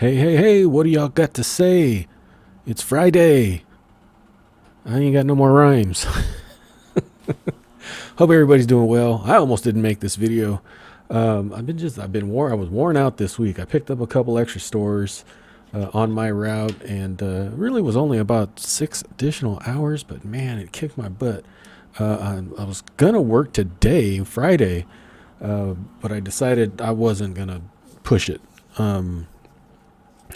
Hey, hey, hey, what do y'all got to say? It's Friday. I ain't got no more rhymes. Hope everybody's doing well. I almost didn't make this video. I was worn out this week. I picked up a couple extra stores on my route, and really was only about 6 additional hours, but man, it kicked my butt. I was gonna work today, Friday, but I decided I wasn't gonna push it.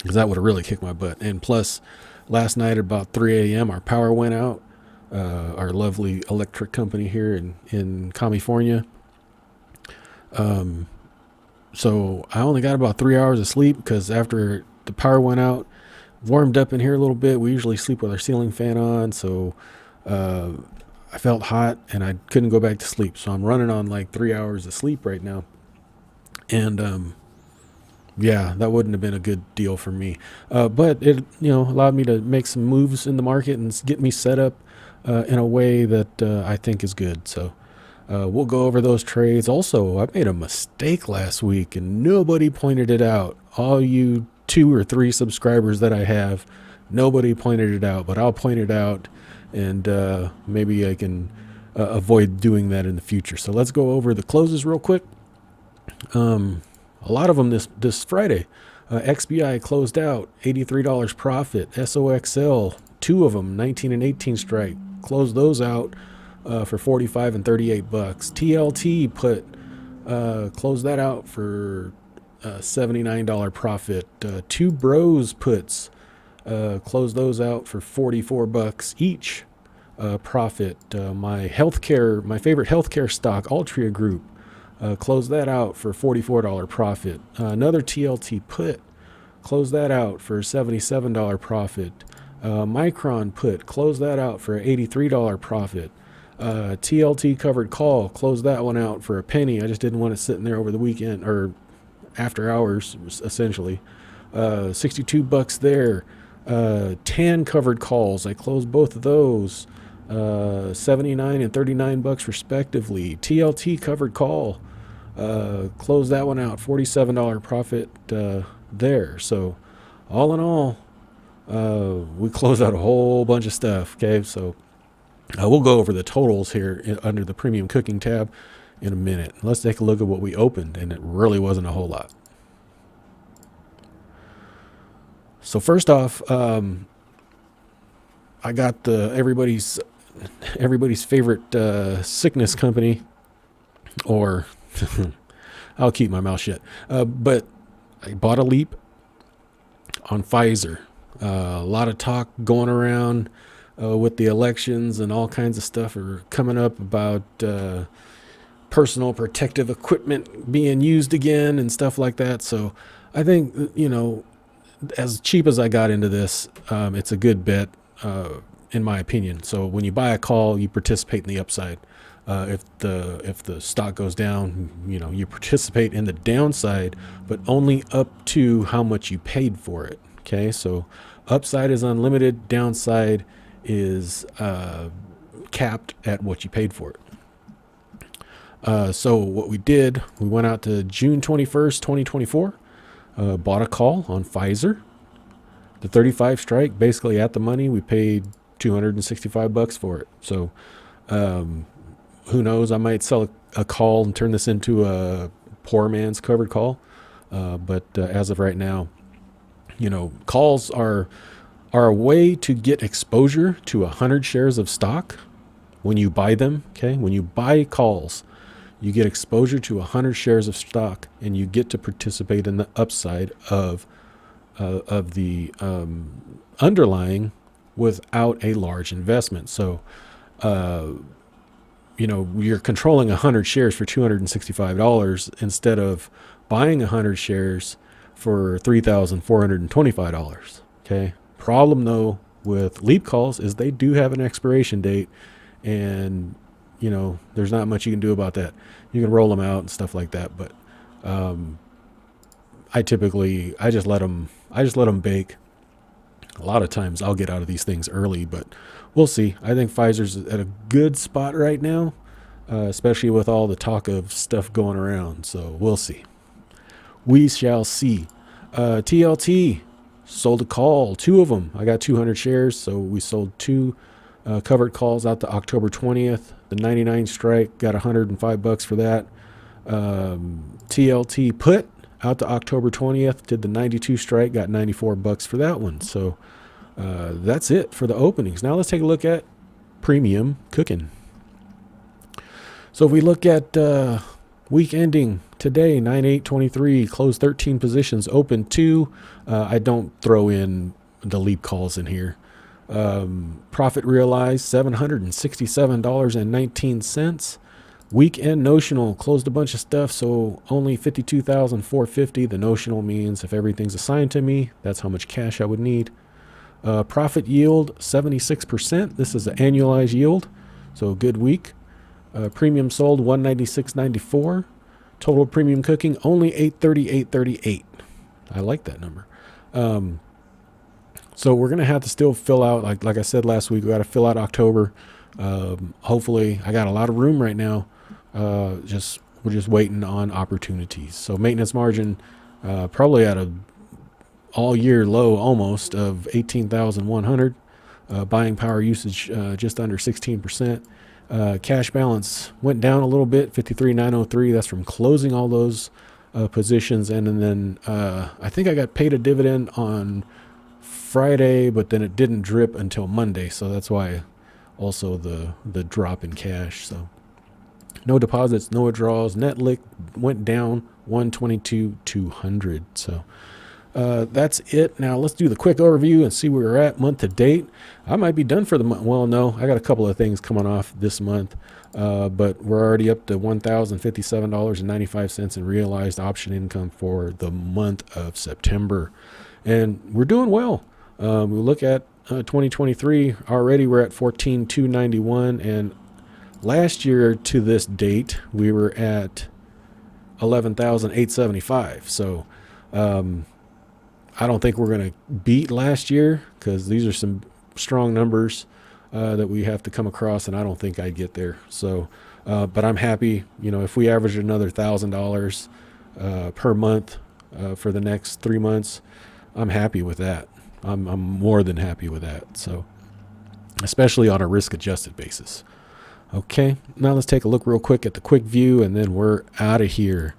Because that would have really kicked my butt. And plus, last night at about 3 a.m., our power went out. Our lovely electric company here in California. So I only got about 3 hours of sleep because after the power went out, warmed up in here a little bit. We usually sleep with our ceiling fan on, so I felt hot and I couldn't go back to sleep. So I'm running on like 3 hours of sleep right now. And yeah, that wouldn't have been a good deal for me. But it, allowed me to make some moves in the market and get me set up in a way that I think is good. So we'll go over those trades. Also, I made a mistake last week and nobody pointed it out. All you 2 or 3 subscribers that I have, nobody pointed it out, but I'll point it out, and maybe I can avoid doing that in the future. So let's go over the closes real quick. A lot of them this Friday. XBI closed out, $83 profit. SOXL, 2 of them, 19 and 18 strike, closed those out for 45 and 38 bucks. TLT closed that out for $79 profit. 2 Bros puts closed those out for 44 bucks each profit. My favorite healthcare stock, Altria Group, closed that out for $44 profit. Another TLT put, closed that out for $77 profit. Micron put, closed that out for $83 profit. TLT covered call, closed that one out for a penny. I just didn't want it sitting there over the weekend or after hours, essentially. 62 bucks there. TAN covered calls, I closed both of those. 79 and 39 bucks respectively. TLT covered call, closed that one out, $47 profit there. So all in all, we closed out a whole bunch of stuff. Okay, so we'll go over the totals here under the premium cooking tab in a minute. Let's take a look at what we opened, and it really wasn't a whole lot. So first off, I got everybody's favorite sickness company, or I'll keep my mouth shut. But I bought a leap on Pfizer. A lot of talk going around with the elections, and all kinds of stuff are coming up about personal protective equipment being used again and stuff like that. So I think, as cheap as I got into this, it's a good bet, in my opinion. So when you buy a call, you participate in the upside. If the stock goes down, you participate in the downside, but only up to how much you paid for it. Okay, so upside is unlimited, downside is capped at what you paid for it. So what we did, we went out to June 21st, 2024, bought a call on Pfizer. The 35 strike, basically at the money. We paid 265 bucks for it. So who knows, I might sell a call and turn this into a poor man's covered call. But as of right now, calls are a way to get exposure to 100 shares of stock when you buy them. Okay, when you buy calls, you get exposure to 100 shares of stock, and you get to participate in the upside of the underlying without a large investment. So, you're controlling 100 shares for $265 instead of buying 100 shares for $3,425. Okay. Problem though with leap calls is they do have an expiration date, and there's not much you can do about that. You can roll them out and stuff like that, but I just let them bake. A lot of times I'll get out of these things early, but we'll see. I think Pfizer's at a good spot right now, especially with all the talk of stuff going around. So we'll see. We shall see. TLT sold a call, two of them. I got 200 shares, so we sold two covered calls out to October 20th. The 99 strike got $105 for that. TLT put out to October 20th, did the 92 strike, got $94 for that one. So that's it for the openings. Now let's take a look at premium cooking. So if we look at week ending today, 9/8/23, closed 13 positions, open 2. I don't throw in the leap calls in here. Profit realized $767.19. Weekend notional closed a bunch of stuff, so only $52,450. The notional means if everything's assigned to me, that's how much cash I would need. Profit yield 76%. This is an annualized yield, so a good week. Premium sold 196.94. Total premium cooking only 838.38. I like that number. So we're gonna have to still fill out, like I said last week, we got to fill out October. Hopefully, I got a lot of room right now. We're just waiting on opportunities. So maintenance margin probably at a all year low almost of 18,100. Buying power usage just under 16%. Cash balance went down a little bit, 53,903. That's from closing all those positions, and then I think I got paid a dividend on Friday, but then it didn't drip until Monday, so that's why also the drop in cash. So no deposits, no withdrawals. Net lick went down 122,200. So that's it. Now let's do the quick overview and see where we're at month to date. I might be done for the month. Well, no, I got a couple of things coming off this month, but we're already up to $1,057.95 in realized option income for the month of September, and we're doing well. We look at 2023 already. We're at 14,291, and last year to this date we were at 11,875. So I don't think we're going to beat last year because these are some strong numbers that we have to come across, and I don't think I'd get there. So, but I'm happy, if we average another $1,000 per month for the next 3 months, I'm happy with that. I'm more than happy with that. So, especially on a risk-adjusted basis. Okay, now let's take a look real quick at the quick view, and then we're out of here.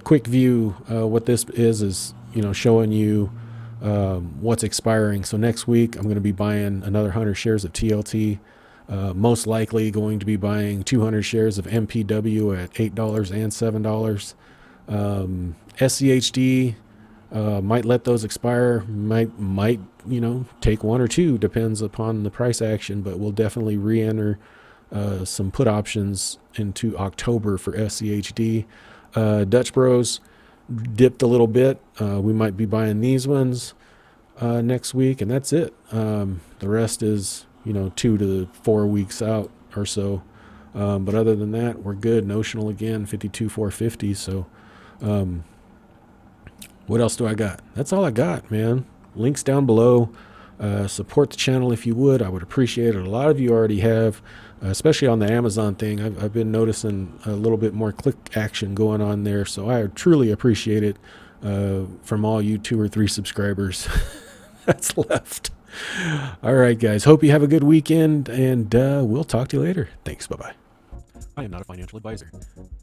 Quick view, what this is showing you what's expiring. So next week I'm going to be buying another 100 shares of TLT, most likely going to be buying 200 shares of MPW at $8 and $7. SCHD might let those expire, might take one or two, depends upon the price action, but we'll definitely re-enter some put options into October for SCHD. Dutch Bros dipped a little bit. We might be buying these ones next week, and that's it. The rest is 2 to 4 weeks out or so, but other than that, we're good. Notional again 52,450. So what else do I got? That's all I got, man. Links down below. Support the channel if you would. I would appreciate it. A lot of you already have, especially on the Amazon thing. I've been noticing a little bit more click action going on there, so I truly appreciate it from all you 2 or 3 subscribers that's left. All right, guys. Hope you have a good weekend, and we'll talk to you later. Thanks. Bye-bye. I am not a financial advisor.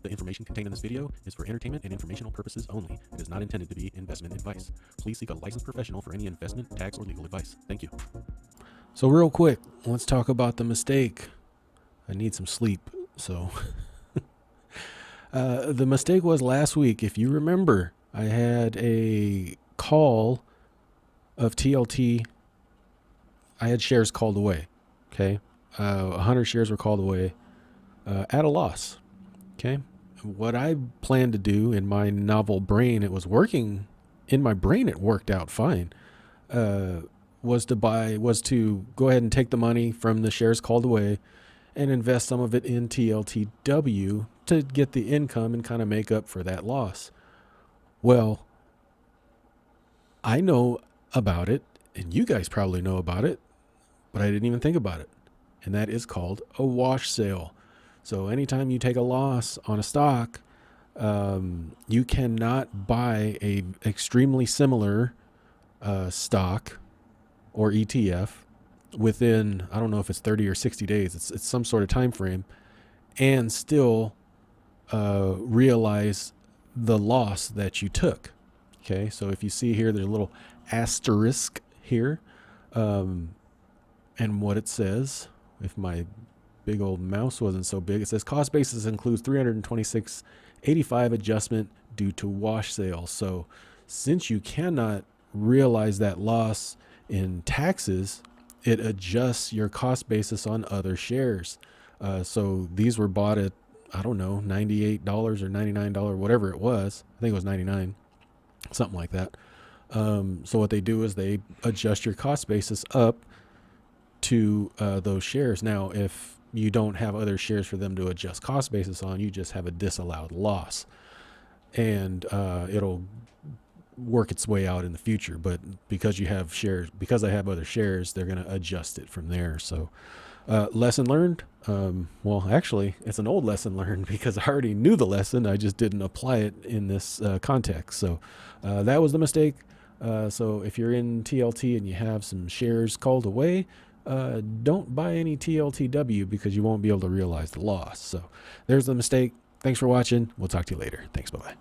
The information contained in this video is for entertainment and informational purposes only. It is not intended to be investment advice. Please seek a licensed professional for any investment, tax, or legal advice. Thank you. So real quick, let's talk about the mistake. I need some sleep. So the mistake was last week. If you remember, I had a call of TLT. I had shares called away. Okay. 100 shares were called away. At a loss. Okay. What I planned to do in my novel brain, it was working in my brain. It worked out fine. Was to go ahead and take the money from the shares called away and invest some of it in TLTW to get the income and kind of make up for that loss. Well, I know about it, and you guys probably know about it, but I didn't even think about it. And that is called a wash sale. So anytime you take a loss on a stock, You cannot buy a extremely similar stock or ETF within, I don't know if it's 30 or 60 days. It's some sort of time frame, and still realize the loss that you took. Okay, so if you see here, there's a little asterisk here, and what it says, if my big old mouse wasn't so big, it says cost basis includes 326.85 adjustment due to wash sales. So since you cannot realize that loss in taxes, it adjusts your cost basis on other shares. So these were bought at, I don't know, $98 or $99, whatever it was. I think it was 99, something like that. So what they do is they adjust your cost basis up to those shares. Now, if you don't have other shares for them to adjust cost basis on, you just have a disallowed loss, and it'll work its way out in the future. But because you have shares, because I have other shares, they're going to adjust it from there. So lesson learned. Well, actually, it's an old lesson learned because I already knew the lesson. I just didn't apply it in this context. So that was the mistake. So if you're in TLT and you have some shares called away, don't buy any TLTW because you won't be able to realize the loss. So there's the mistake. Thanks for watching. We'll talk to you later. Thanks. Bye-bye.